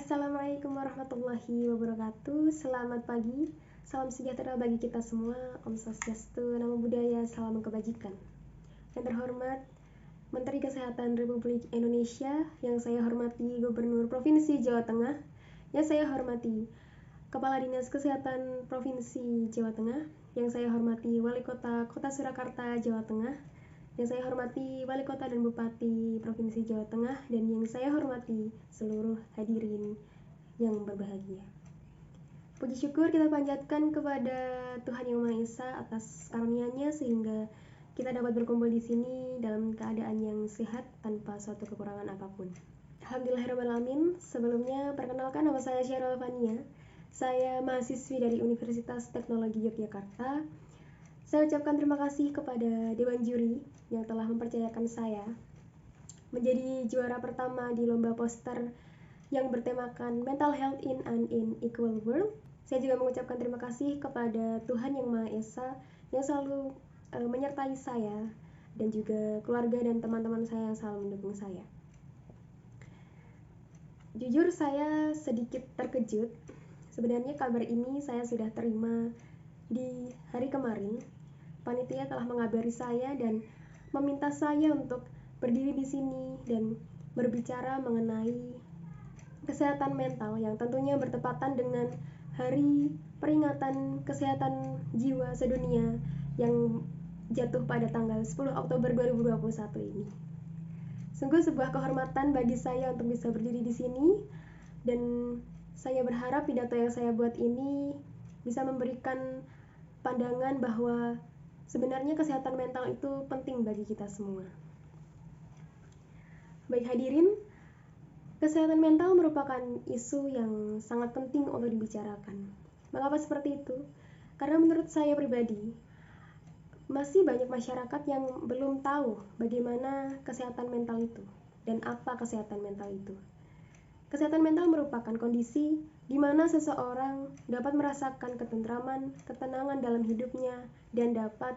Assalamualaikum warahmatullahi wabarakatuh. Selamat pagi, salam sejahtera bagi kita semua. Om Swastiastu, Namo Buddhaya, salam kebajikan. Yang terhormat Menteri Kesehatan Republik Indonesia, yang saya hormati Gubernur Provinsi Jawa Tengah, yang saya hormati Kepala Dinas Kesehatan Provinsi Jawa Tengah, yang saya hormati Wali Kota Kota Surakarta, Jawa Tengah, yang saya hormati Wali Kota dan Bupati Provinsi Jawa Tengah, dan yang saya hormati seluruh hadirin yang berbahagia. Puji syukur kita panjatkan kepada Tuhan Yang Maha Esa atas karunia-Nya sehingga kita dapat berkumpul di sini dalam keadaan yang sehat tanpa suatu kekurangan apapun. Alhamdulillahirrahmanirrahim. Sebelumnya perkenalkan, nama saya Syahrul Fania. Saya mahasiswi dari Universitas Teknologi Yogyakarta. Saya ucapkan terima kasih kepada Dewan Juri yang telah mempercayakan saya menjadi juara pertama di lomba poster yang bertemakan Mental Health in an Unequal World. Saya juga mengucapkan terima kasih kepada Tuhan Yang Maha Esa yang selalu menyertai saya dan juga keluarga dan teman-teman saya yang selalu mendukung saya. Jujur saya sedikit terkejut. Sebenarnya kabar ini saya sudah terima di hari kemarin. Panitia telah mengabari saya dan meminta saya untuk berdiri di sini dan berbicara mengenai kesehatan mental yang tentunya bertepatan dengan Hari Peringatan Kesehatan Jiwa Sedunia yang jatuh pada tanggal 10 Oktober 2021 ini. Sungguh sebuah kehormatan bagi saya untuk bisa berdiri di sini, dan saya berharap pidato yang saya buat ini bisa memberikan pandangan bahwa sebenarnya kesehatan mental itu penting bagi kita semua. Baik hadirin, kesehatan mental merupakan isu yang sangat penting untuk dibicarakan. Mengapa seperti itu? Karena menurut saya pribadi, masih banyak masyarakat yang belum tahu bagaimana kesehatan mental itu dan apa kesehatan mental itu. Kesehatan mental merupakan kondisi di mana seseorang dapat merasakan ketentraman, ketenangan dalam hidupnya, dan dapat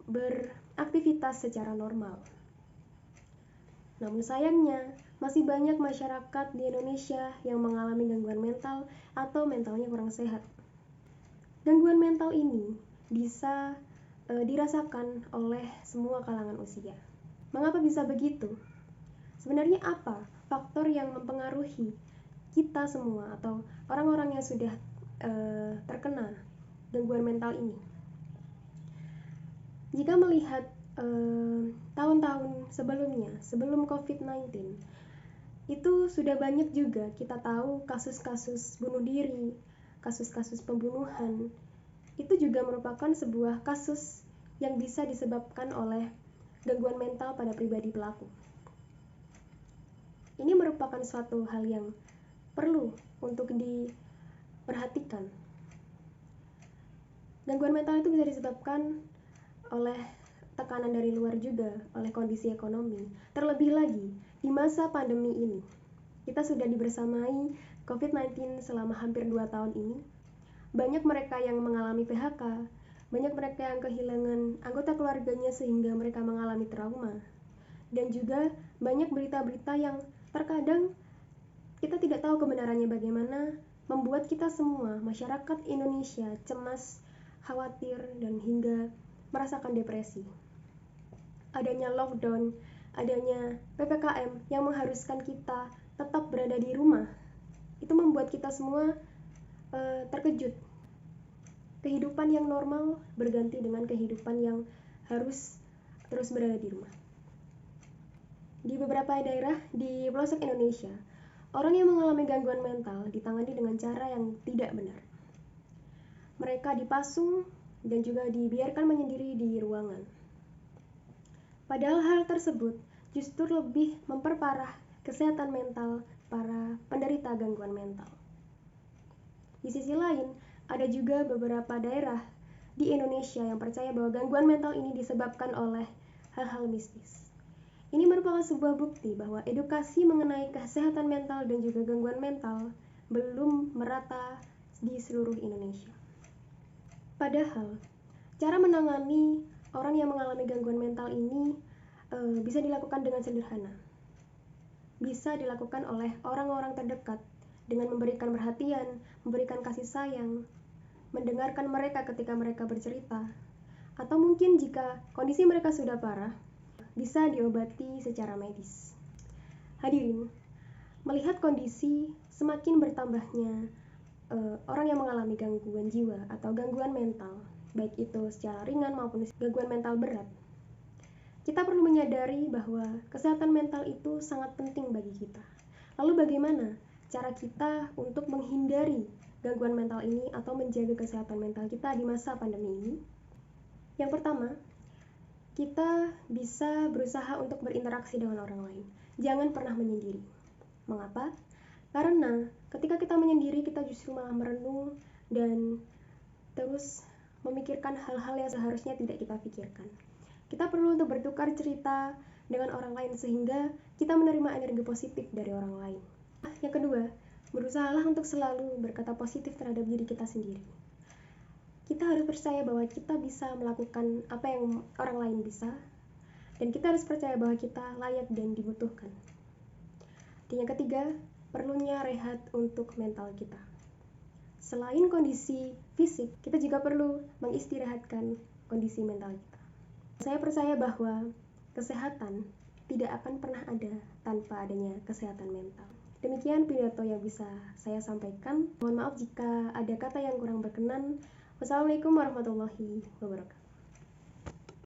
beraktivitas secara normal. Namun sayangnya, masih banyak masyarakat di Indonesia yang mengalami gangguan mental atau mentalnya kurang sehat. Gangguan mental ini bisa dirasakan oleh semua kalangan usia. Mengapa bisa begitu? Sebenarnya apa faktor yang mempengaruhi kita semua atau orang-orang yang sudah terkena gangguan mental ini? Jika melihat tahun-tahun sebelumnya, sebelum COVID-19, itu sudah banyak juga kita tahu kasus-kasus bunuh diri, kasus-kasus pembunuhan. Itu juga merupakan sebuah kasus yang bisa disebabkan oleh gangguan mental pada pribadi pelaku. Ini merupakan suatu hal yang perlu untuk diperhatikan. Gangguan mental itu bisa disebabkan oleh tekanan dari luar juga, oleh kondisi ekonomi. Terlebih lagi, di masa pandemi ini, kita sudah dibersamai COVID-19 selama hampir 2 tahun ini. Banyak mereka yang mengalami PHK, banyak mereka yang kehilangan anggota keluarganya sehingga mereka mengalami trauma. Dan juga banyak berita-berita yang terkadang kita tidak tahu kebenarannya bagaimana, membuat kita semua, masyarakat Indonesia, cemas, khawatir, dan hingga merasakan depresi. Adanya lockdown, adanya PPKM yang mengharuskan kita tetap berada di rumah, itu membuat kita semua terkejut. Kehidupan yang normal berganti dengan kehidupan yang harus terus berada di rumah. Di beberapa daerah di pelosok Indonesia, orang yang mengalami gangguan mental ditangani dengan cara yang tidak benar. Mereka dipasung dan juga dibiarkan menyendiri di ruangan. Padahal hal tersebut justru lebih memperparah kesehatan mental para penderita gangguan mental. Di sisi lain, ada juga beberapa daerah di Indonesia yang percaya bahwa gangguan mental ini disebabkan oleh hal-hal mistis. Ini merupakan sebuah bukti bahwa edukasi mengenai kesehatan mental dan juga gangguan mental belum merata di seluruh Indonesia. Padahal, cara menangani orang yang mengalami gangguan mental ini bisa dilakukan dengan sederhana. Bisa dilakukan oleh orang-orang terdekat dengan memberikan perhatian, memberikan kasih sayang, mendengarkan mereka ketika mereka bercerita, atau mungkin jika kondisi mereka sudah parah, bisa diobati secara medis. Hadirin, melihat kondisi semakin bertambahnya orang yang mengalami gangguan jiwa atau gangguan mental, baik itu secara ringan maupun gangguan mental berat, kita perlu menyadari bahwa kesehatan mental itu sangat penting bagi kita. Lalu bagaimana cara kita untuk menghindari gangguan mental ini atau menjaga kesehatan mental kita di masa pandemi ini? Yang pertama, kita bisa berusaha untuk berinteraksi dengan orang lain. Jangan pernah menyendiri. Mengapa? Karena ketika kita menyendiri, kita justru malah merenung dan terus memikirkan hal-hal yang seharusnya tidak kita pikirkan. Kita perlu untuk bertukar cerita dengan orang lain sehingga kita menerima energi positif dari orang lain. Yang kedua, berusahalah untuk selalu berkata positif terhadap diri kita sendiri. Kita harus percaya bahwa kita bisa melakukan apa yang orang lain bisa, dan kita harus percaya bahwa kita layak dan dibutuhkan. Dan yang ketiga, perlunya rehat untuk mental kita. Selain kondisi fisik, kita juga perlu mengistirahatkan kondisi mental kita. Saya percaya bahwa kesehatan tidak akan pernah ada tanpa adanya kesehatan mental. Demikian pidato yang bisa saya sampaikan. Mohon maaf jika ada kata yang kurang berkenan. Wassalamualaikum warahmatullahi wabarakatuh.